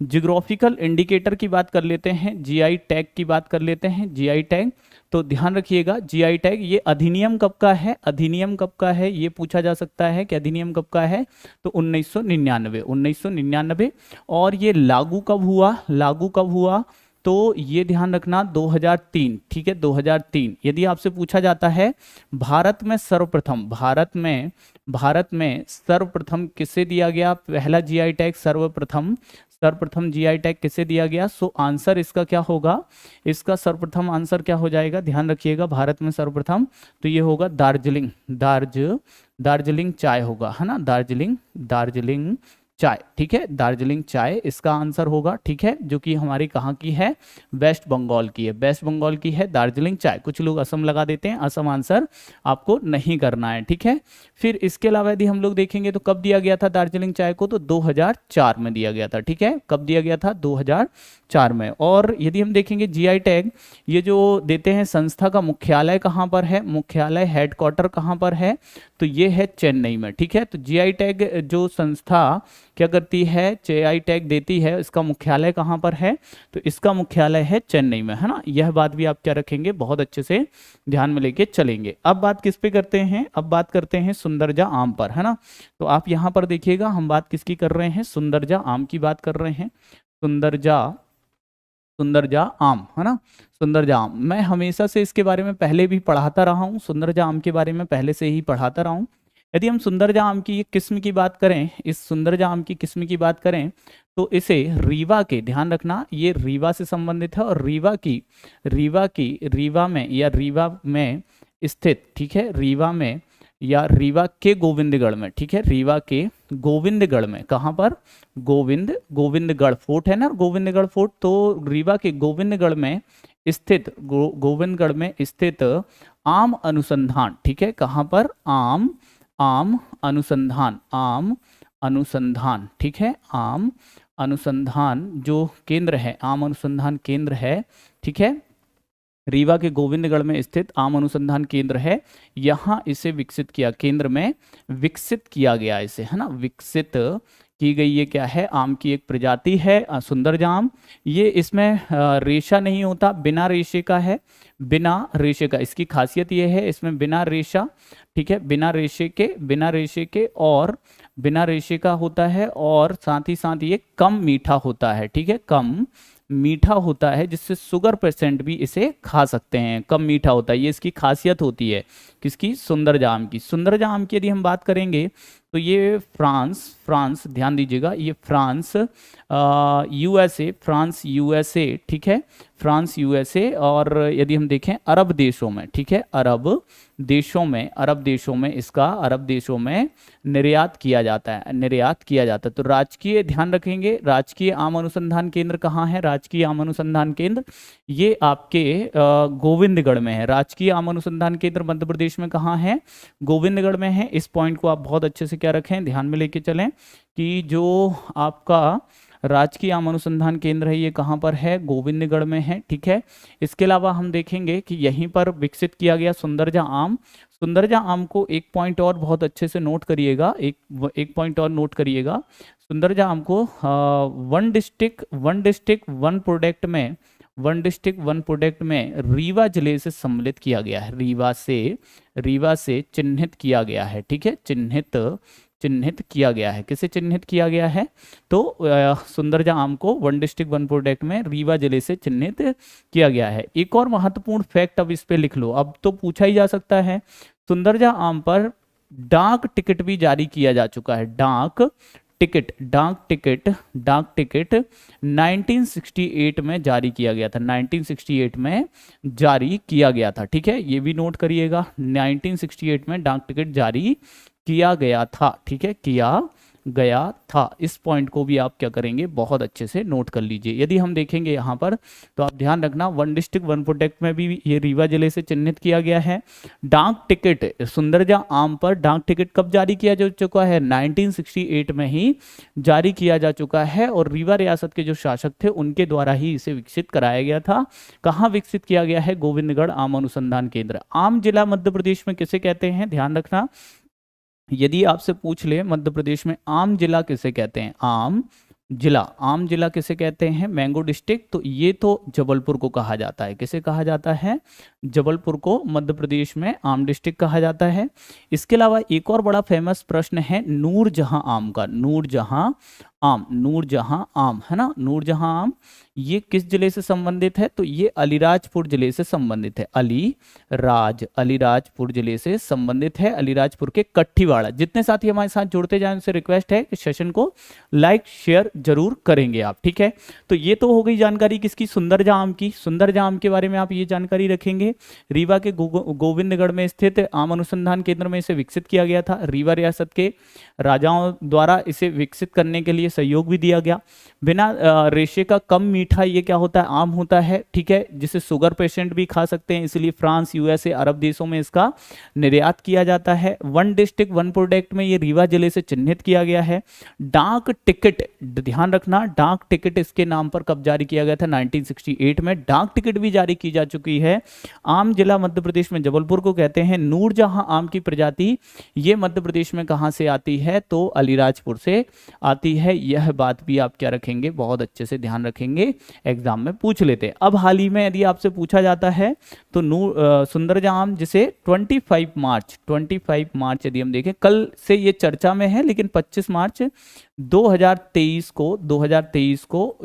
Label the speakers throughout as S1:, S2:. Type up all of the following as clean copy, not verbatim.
S1: Geographical indicator की बात कर लेते हैं, जीआई टैग की बात कर लेते हैं। जीआई टैग, तो ध्यान रखिएगा जीआई टैग ये अधिनियम कब का है, अधिनियम कब का है ये पूछा जा सकता है कि अधिनियम कब का है, तो 1999, 1999। और ये लागू कब हुआ, लागू कब हुआ, तो ये ध्यान रखना 2003, ठीक है 2003। यदि आपसे पूछा जाता है भारत में सर्वप्रथम, भारत में सर्वप्रथम किसे दिया गया पहला जीआई टैग, सर्वप्रथम सर्वप्रथम जीआई टैग किसे दिया गया, सो आंसर इसका क्या होगा, इसका सर्वप्रथम आंसर क्या हो जाएगा, ध्यान रखिएगा भारत में सर्वप्रथम, तो ये होगा दार्जिलिंग, दार्जिलिंग चाय होगा, है ना, दार्जिलिंग चाय, ठीक है, दार्जिलिंग चाय इसका आंसर होगा, ठीक है, जो कि हमारी कहाँ की है, वेस्ट बंगाल की है, वेस्ट बंगाल की है दार्जिलिंग चाय। कुछ लोग असम लगा देते हैं, असम आंसर आपको नहीं करना है, ठीक है। फिर इसके अलावा यदि हम लोग देखेंगे तो कब दिया गया था दार्जिलिंग चाय को, तो 2004 में दिया गया था, ठीक है, कब दिया गया था, 2004 में। और यदि हम देखेंगे जीआई टैग ये जो देते हैं संस्था का मुख्यालय कहाँ पर है, मुख्यालय हेडक्वार्टर कहाँ पर है, तो ये है चेन्नई में, ठीक है। तो जीआई टैग जो संस्था क्या करती है, जीआई टैग देती है, इसका मुख्यालय कहाँ पर है, तो इसका मुख्यालय है चेन्नई में, है ना। यह बात भी आप क्या रखेंगे, बहुत अच्छे से ध्यान में लेके चलेंगे। अब बात किस पे करते हैं, अब बात करते हैं सुंदरजा आम पर, है ना। तो आप यहाँ पर देखिएगा हम बात किसकी कर रहे हैं, सुंदरजा आम की बात कर रहे हैं, सुंदरजा आम, है ना, सुंदरजा आम। मैं हमेशा से इसके बारे में पहले भी पढ़ाता रहा हूँ, सुंदरजा आम के बारे में पहले से ही पढ़ाता रहा हूँ। यदि हम सुंदरजा आम की किस्म की बात करें, इस सुंदरजा आम की किस्म की बात करें, तो इसे रीवा के, ध्यान रखना ये रीवा से संबंधित है, और रीवा में या रीवा में स्थित, ठीक है, रीवा में या रीवा के गोविंदगढ़ में, ठीक है, रीवा के गोविंदगढ़ में, कहाँ पर, गोविंदगढ़ फोर्ट है ना, गोविंदगढ़ फोर्ट, तो रीवा के गोविंदगढ़ में स्थित, गोविंदगढ़ में स्थित आम अनुसंधान, ठीक है, कहाँ पर, आम अनुसंधान, ठीक है, आम अनुसंधान जो केंद्र है, आम अनुसंधान केंद्र है, ठीक है, रीवा के गोविंदगढ़ में स्थित आम अनुसंधान केंद्र है, यहाँ इसे विकसित किया, केंद्र में विकसित किया गया इसे, है ना, विकसित की गई, ये क्या है, आम की एक प्रजाति है सुंदरजा आम। ये इसमें रेशा नहीं होता, बिना रेशे का है, बिना रेशे का, इसकी खासियत ये है इसमें बिना रेशा, ठीक है, बिना रेशे के और बिना रेशे का होता है, और साथ ही साथ ये कम मीठा होता है, ठीक है, कम मीठा होता है, जिससे शुगर पेशेंट भी इसे खा सकते हैं, कम मीठा होता है, ये इसकी खासियत होती है, किसकी, सुंदरजा आम की। सुंदरजा आम की यदि हम बात करेंगे तो ये फ्रांस ध्यान दीजिएगा, ये फ्रांस यूएसए, ठीक है, फ्रांस यूएसए, और यदि हम देखें अरब देशों में, ठीक है, अरब देशों में इसका अरब देशों में निर्यात किया जाता है, तो राजकीय, ध्यान रखेंगे राजकीय आम अनुसंधान केंद्र कहाँ है, राजकीय आम अनुसंधान केंद्र ये आपके गोविंदगढ़ में है, राजकीय आम अनुसंधान केंद्र मध्य प्रदेश में कहाँ है, गोविंदगढ़ में है। इस पॉइंट को आप बहुत अच्छे से क्या रखें, ध्यान में लेके चलें कि जो आपका राजकीय आम अनुसंधान केंद्र है ये कहाँ पर है, गोविंदगढ़ में है, ठीक है। इसके अलावा हम देखेंगे कि यहीं पर विकसित किया गया सुंदरजा आम को एक पॉइंट और बहुत अच्छे से नोट करिएगा, एक पॉइंट और नोट करिएगा, सुंदरजा आम को वन डिस्ट्रिक्ट वन प्रोडक्ट में रीवा जिले से सम्मिलित किया गया है, रीवा से चिन्हित किया गया है, ठीक है, चिन्हित किया गया है, किसे चिन्हित किया गया है, तो सुंदरजा आम को वन डिस्ट्रिक्ट वन प्रोडक्ट में रीवा जिले से चिन्हित किया गया है। एक और महत्वपूर्ण फैक्ट अब इस पे लिख लो, अब तो पूछा ही जा सकता है, सुंदरजा आम पर डाक टिकट भी जारी किया जा चुका है, डाक टिकट 1968 में जारी किया गया था, 1968 में जारी किया गया था, ठीक है, ये भी नोट करिएगा, 1968 में डाक टिकट जारी किया गया था, ठीक है, किया गया था। इस पॉइंट को भी आप क्या करेंगे, बहुत अच्छे से नोट कर लीजिए। यदि हम देखेंगे यहाँ पर तो आप ध्यान रखना वन डिस्ट्रिक्ट वन प्रोडक्ट में भी ये रीवा जिले से चिन्हित किया गया है। डाक टिकट सुंदरजा आम पर डाक टिकट कब जारी किया जा चुका है, 1968 में ही जारी किया जा चुका है, और रीवा रियासत के जो शासक थे उनके द्वारा ही इसे विकसित कराया गया था। कहाँ विकसित किया गया है, गोविंदगढ़ आम अनुसंधान केंद्र। आम जिला मध्य प्रदेश में किसे कहते हैं, ध्यान रखना, यदि आपसे पूछ ले मध्य प्रदेश में आम जिला किसे कहते हैं, जिला, आम जिला किसे कहते हैं? Mango district. तो ये तो जबलपुर को कहा जाता है, किसे कहा जाता है? जबलपुर को मध्य प्रदेश में आम डिस्ट्रिक्ट कहा जाता है। इसके अलावा एक और बड़ा फेमस प्रश्न है नूरजहां आम का। नूरजहां आम, नूरजहां आम है ना, नूरजहां आम ये किस जिले से संबंधित है? तो ये अलीराजपुर जिले से संबंधित है। अलीराजपुर जिले से संबंधित है, अलीराजपुर के कट्ठीवाड़ा। जितने साथी हमारे साथ जुड़ते जाएं उनसे रिक्वेस्ट है कि सेशन को लाइक शेयर जरूर करेंगे आप, ठीक है। तो ये तो हो गई जानकारी किसकी? सुंदरजहां आम की। सुंदरजहां आम के बारे में आप ये जानकारी रखेंगे। रीवा के गोविंदगढ़ में स्थित आम अनुसंधान केंद्र में इसे विकसित किया गया था। रीवा रियासत के राजाओं द्वारा इसे विकसित करने के लिए सहयोग भी दिया गया। बिना रेशे का कम मीठा ये क्या होता है? आम होता है, ठीक है, जिसे शुगर पेशेंट भी खा सकते हैं, इसलिए फ्रांस, यूएसए, अरब देशों में इसका निर्यात किया जाता है। वन डिस्ट्रिक्ट वन प्रोडक्ट में ये रीवा जिले से चिन्हित किया गया है। डाक टिकट, ध्यान रखना, डाक टिकट इसके नाम पर कब जारी किया गया था? 1968 में डाक टिकट भी जारी की जा चुकी है। आम जिला मध्य प्रदेश में जबलपुर को कहते हैं। नूरजहां आम की प्रजाति ये मध्य प्रदेश में कहां से आती है? तो अलीराजपुर से आती है। यह बात भी आप क्या रखेंगे? बहुत अच्छे से ध्यान रखेंगे, एग्जाम में पूछ लेते हैं। अब हाल ही में यदि आपसे पूछा जाता है तो सुंदरजहां आम जिसे 25 मार्च यदि हम देखें, कल से ये चर्चा में है, लेकिन 25 मार्च 2023 को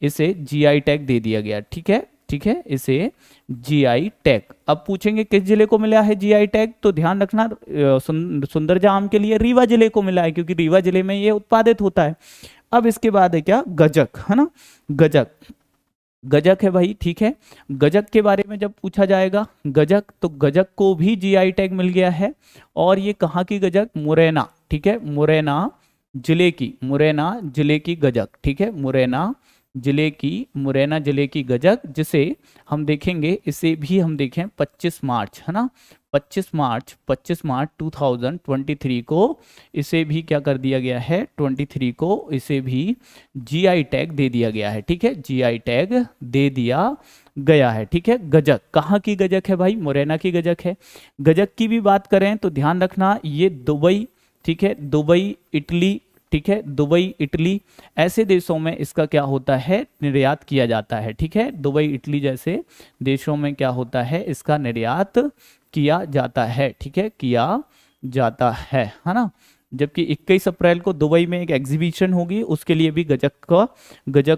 S1: इसे जीआई टैग दे दिया गया, ठीक है, ठीक है, इसे जीआई टैग। अब पूछेंगे किस जिले को मिला है जीआई टैग? तो ध्यान रखना सुंदरजहां आम के लिए रीवा जिले को मिला है, क्योंकि रीवा जिले में ये उत्पादित होता है। अब इसके बाद है क्या? गजक, है ना, गजक, गजक है भाई, ठीक है। गजक के बारे में जब पूछा जाएगा गजक, तो गजक को भी जीआई टैग मिल गया है। और ये कहाँ की गजक? मुरैना, ठीक है, मुरैना जिले की गजक, ठीक है, मुरैना जिले की गजक, जिसे हम देखेंगे, इसे भी हम देखें 25 मार्च, है ना, 25 मार्च 2023 को इसे भी क्या कर दिया गया है? 23 को इसे भी जीआई टैग दे दिया गया है, ठीक है, जीआई टैग दे दिया गया है, ठीक है। गजक कहाँ की गजक है भाई? मुरैना की गजक है। गजक की भी बात करें तो ध्यान रखना ये दुबई, ठीक है, दुबई, इटली, ठीक है, दुबई, इटली ऐसे देशों में इसका क्या होता है? निर्यात किया जाता है, ठीक है, दुबई, इटली जैसे देशों में क्या होता है? इसका निर्यात किया जाता है, ठीक है, किया जाता है ना। जबकि 21 अप्रैल को दुबई में एक एग्जीबिशन होगी, उसके लिए भी गजक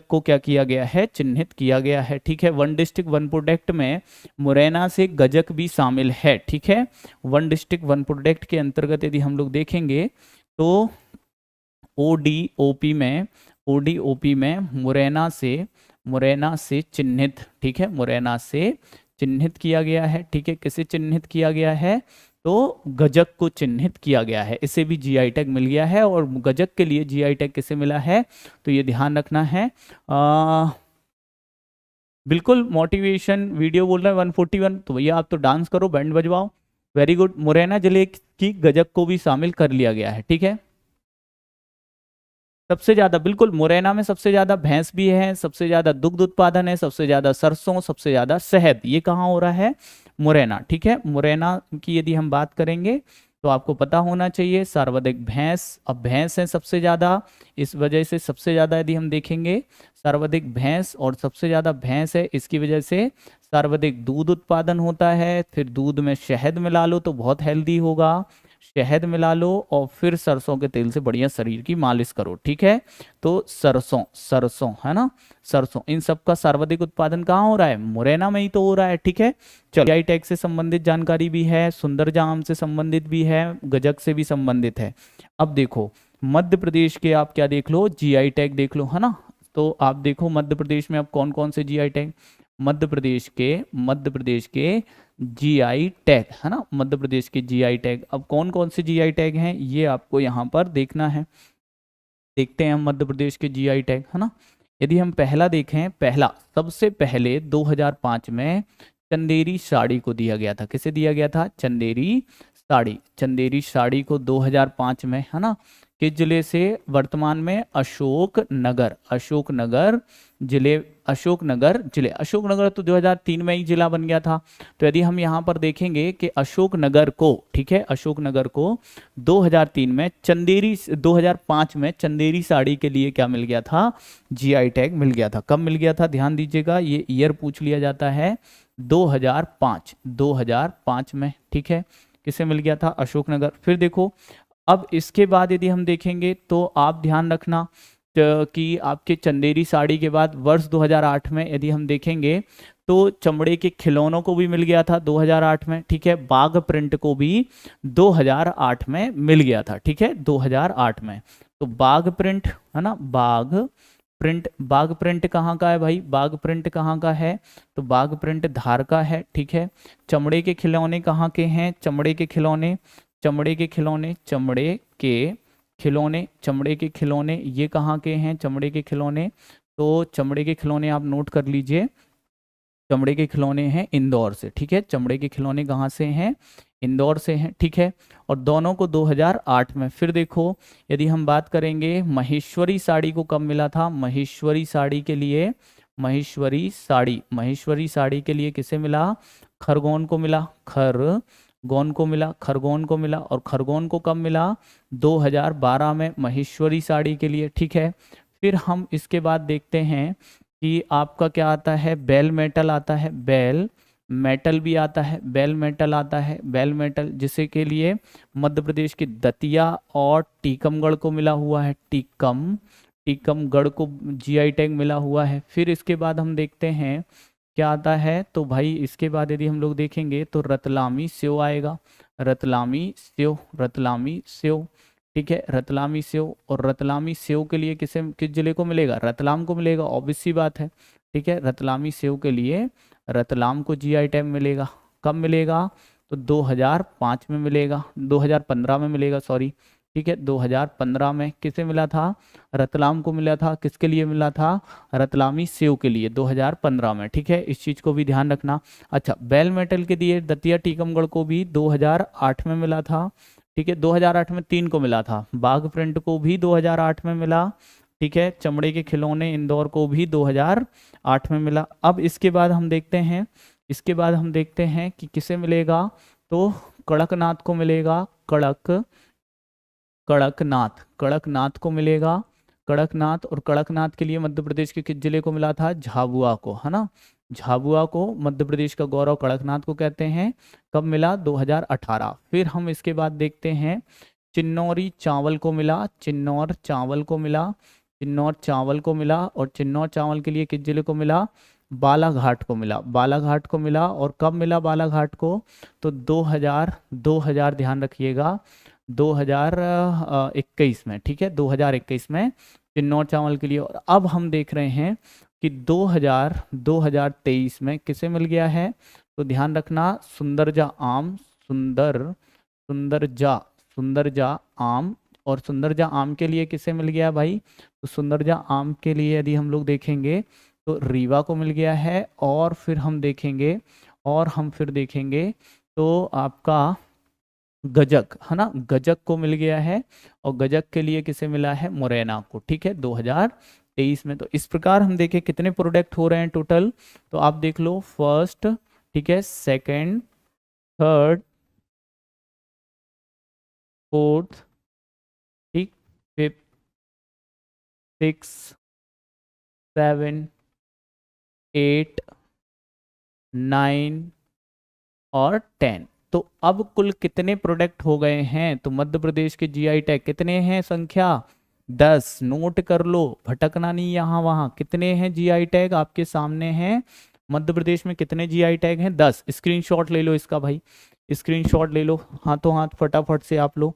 S1: को क्या किया गया है? चिन्हित किया गया है, ठीक है। वन डिस्ट्रिक्ट वन प्रोडक्ट में मुरैना से गजक भी शामिल है, ठीक है। वन डिस्ट्रिक्ट वन प्रोडक्ट के अंतर्गत यदि हम लोग देखेंगे तो ओडीओपी में मुरैना से चिन्हित, ठीक है, मुरैना से चिन्हित किया गया है, ठीक है। किसे चिन्हित किया गया है? तो गजक को चिन्हित किया गया है, इसे भी जीआई टैग मिल गया है। और गजक के लिए जीआई टैग किसे मिला है? तो ये ध्यान रखना है। बिल्कुल मोटिवेशन वीडियो बोल रहा है 141, तो भैया आप तो डांस करो, बैंड बजवाओ, वेरी गुड। मुरैना जिले की गजक को भी शामिल कर लिया गया है, ठीक है। सबसे ज्यादा, बिल्कुल, मुरैना में सबसे ज्यादा भैंस भी है, सबसे ज्यादा दुग्ध उत्पादन है, सबसे ज्यादा सरसों, सबसे ज्यादा शहद, ये कहाँ हो रहा है? मुरैना, ठीक है। मुरैना की यदि हम बात करेंगे तो आपको पता होना चाहिए सर्वाधिक भैंस, अब भैंस है सबसे ज्यादा, इस वजह से सबसे ज्यादा यदि हम देखेंगे सर्वाधिक भैंस, और सबसे ज्यादा भैंस है इसकी वजह से सर्वाधिक दूध उत्पादन होता है। फिर दूध में शहद मिला लो तो बहुत हेल्दी होगा, शहद मिला लो, और फिर सरसों के तेल से बढ़िया शरीर की मालिश करो, ठीक है। तो सरसों है ना, सरसों, इन सब का सर्वाधिक उत्पादन कहाँ हो रहा है? मुरैना में ही तो हो रहा है, ठीक है। चलो, जीआई टैग से संबंधित जानकारी भी है, सुंदरजहां आम से संबंधित भी है, गजक से भी संबंधित है। अब देखो मध्य प्रदेश के, आप क्या देख लो? जीआई टैग देख लो, है ना। तो आप देखो मध्य प्रदेश में अब कौन कौन से जीआई टैग? मध्य प्रदेश के जीआई टैग, है ना, मध्य प्रदेश के जीआई टैग। अब कौन कौन से जीआई टैग हैं ये आपको यहाँ पर देखना है। देखते हैं हम मध्य प्रदेश के जीआई टैग, है ना। यदि हम पहला देखें, पहला सबसे पहले 2005 में चंदेरी साड़ी को दिया गया था। किसे दिया गया था? चंदेरी साड़ी को 2005 में, है ना, किस जिले से? वर्तमान में अशोकनगर, अशोकनगर जिले, अशोकनगर जिले। अशोकनगर तो 2003 में ही जिला बन गया था। तो यदि हम यहाँ पर देखेंगे कि अशोकनगर को, ठीक है, अशोकनगर को 2003 में चंदेरी, 2005 में चंदेरी साड़ी के लिए क्या मिल गया था? जीआई टैग मिल गया था। कब मिल गया था? ध्यान दीजिएगा, ये ईयर पूछ लिया जाता है, 2005, 2005 में, ठीक है। किसे मिल गया था? अशोकनगर। फिर देखो, अब इसके बाद यदि हम देखेंगे तो आप ध्यान रखना कि आपके चंदेरी साड़ी के बाद वर्ष 2008 में यदि हम देखेंगे तो चमड़े के खिलौनों को भी मिल गया था 2008 में, ठीक है। बाघ प्रिंट को भी 2008 में मिल गया था, ठीक है, 2008 में। तो बाघ प्रिंट है ना, बाघ प्रिंट, बाघ प्रिंट कहाँ का है भाई? बाघ प्रिंट कहाँ का है? तो बाघ प्रिंट धार का है, ठीक है। चमड़े के खिलौने कहाँ के हैं? चमड़े के खिलौने, चमड़े के खिलौने, चमड़े के खिलौने, चमड़े के खिलौने ये कहाँ के हैं? चमड़े के खिलौने, तो चमड़े के खिलौने आप नोट कर लीजिए, चमड़े के खिलौने हैं इंदौर से, ठीक है। चमड़े के खिलौने कहाँ से हैं? इंदौर से हैं, ठीक है। और दोनों को 2008 में। फिर देखो, यदि हम बात करेंगे महेश्वरी साड़ी को कब मिला था? महेश्वरी साड़ी के लिए, महेश्वरी साड़ी, महेश्वरी साड़ी के लिए किसे मिला? खरगोन को मिला, खरगोन को मिला, खरगोन को मिला। और खरगोन को कब मिला? 2012 में महेश्वरी साड़ी के लिए, ठीक है। फिर हम इसके बाद देखते हैं कि आपका क्या आता है? बेल मेटल आता है, बेल मेटल भी आता है, बेल मेटल आता है, बेल मेटल, जिसे के लिए मध्य प्रदेश के दतिया और टीकमगढ़ को मिला हुआ है, टीकमगढ़ को जीआई टैग मिला हुआ है। फिर इसके बाद हम देखते हैं क्या आता है, तो भाई इसके बाद यदि हम लोग देखेंगे तो रतलामी सेव आएगा, रतलामी सेव, रतलामी सेव, ठीक है, रतलामी सेव। और रतलामी सेव के लिए किस जिले को मिलेगा? रतलाम को मिलेगा, ऑब्वियस सी बात है, ठीक है। रतलामी सेव के लिए रतलाम को जीआई टैग मिलेगा। कब मिलेगा? तो 2005 में मिलेगा, 2015 में मिलेगा, सॉरी, ठीक है। 2015 में किसे मिला था? रतलाम को मिला था। किसके लिए मिला था? रतलामी सेव के लिए 2015 में, ठीक है। इस चीज को भी ध्यान रखना। अच्छा, बेल मेटल के लिए दतिया टीकमगढ़ को भी 2008 में मिला था, ठीक है। 2008 में 3 को मिला था। बाघ प्रिंट को भी 2008 में मिला, ठीक है। चमड़े के खिलौने इंदौर को भी 2008 में मिला। अब इसके बाद हम देखते हैं, इसके बाद हम देखते हैं कि किसे मिलेगा? तो कड़कनाथ को मिलेगा, कड़कनाथ, कड़कनाथ को मिलेगा, कड़कनाथ। और कड़कनाथ के लिए मध्य प्रदेश के किस जिले को मिला था? झाबुआ को, है ना, झाबुआ को मध्य प्रदेश का गौरव कड़कनाथ को कहते हैं। कब मिला? 2018। फिर हम इसके बाद देखते हैं चिन्नौरी चावल को मिला, चिन्नौर चावल को मिला, चिन्नौर चावल को मिला। और चिन्नौर चावल के लिए किस जिले को मिला? बालाघाट को मिला, बालाघाट को मिला। और कब मिला बालाघाट को? तो 2000 ध्यान रखिएगा, 2021 में, ठीक है, 2021 में चिन्नौर चावल के लिए। और अब हम देख रहे हैं कि 2023 में किसे मिल गया है? तो ध्यान रखना, सुंदरजा आम, सुंदरजा आम। और सुंदरजा आम के लिए किसे मिल गया भाई? तो सुंदरजा आम के लिए यदि हम लोग देखेंगे तो रीवा को मिल गया है। और फिर हम देखेंगे, और हम फिर देखेंगे तो आपका गजक, है ना, गजक को मिल गया है। और गजक के लिए किसे मिला है? मुरैना को, ठीक है, 2023 में। तो इस प्रकार हम देखें कितने प्रोडक्ट हो रहे हैं टोटल, तो आप देख लो, फर्स्ट, ठीक है, सेकंड, थर्ड, फोर्थ, ठीक, फिफ्थ, 6, 7, 8, 9 और 10। तो अब कुल कितने प्रोडक्ट हो गए हैं? तो मध्य प्रदेश के जीआई टैग कितने हैं? संख्या 10, नोट कर लो, भटकना नहीं यहाँ वहाँ। कितने हैं जीआई टैग? आपके सामने हैं। मध्य प्रदेश में कितने जीआई टैग हैं? 10। स्क्रीनशॉट ले लो इसका भाई, स्क्रीनशॉट ले लो, हाथों हाथ फटाफट से आप लो।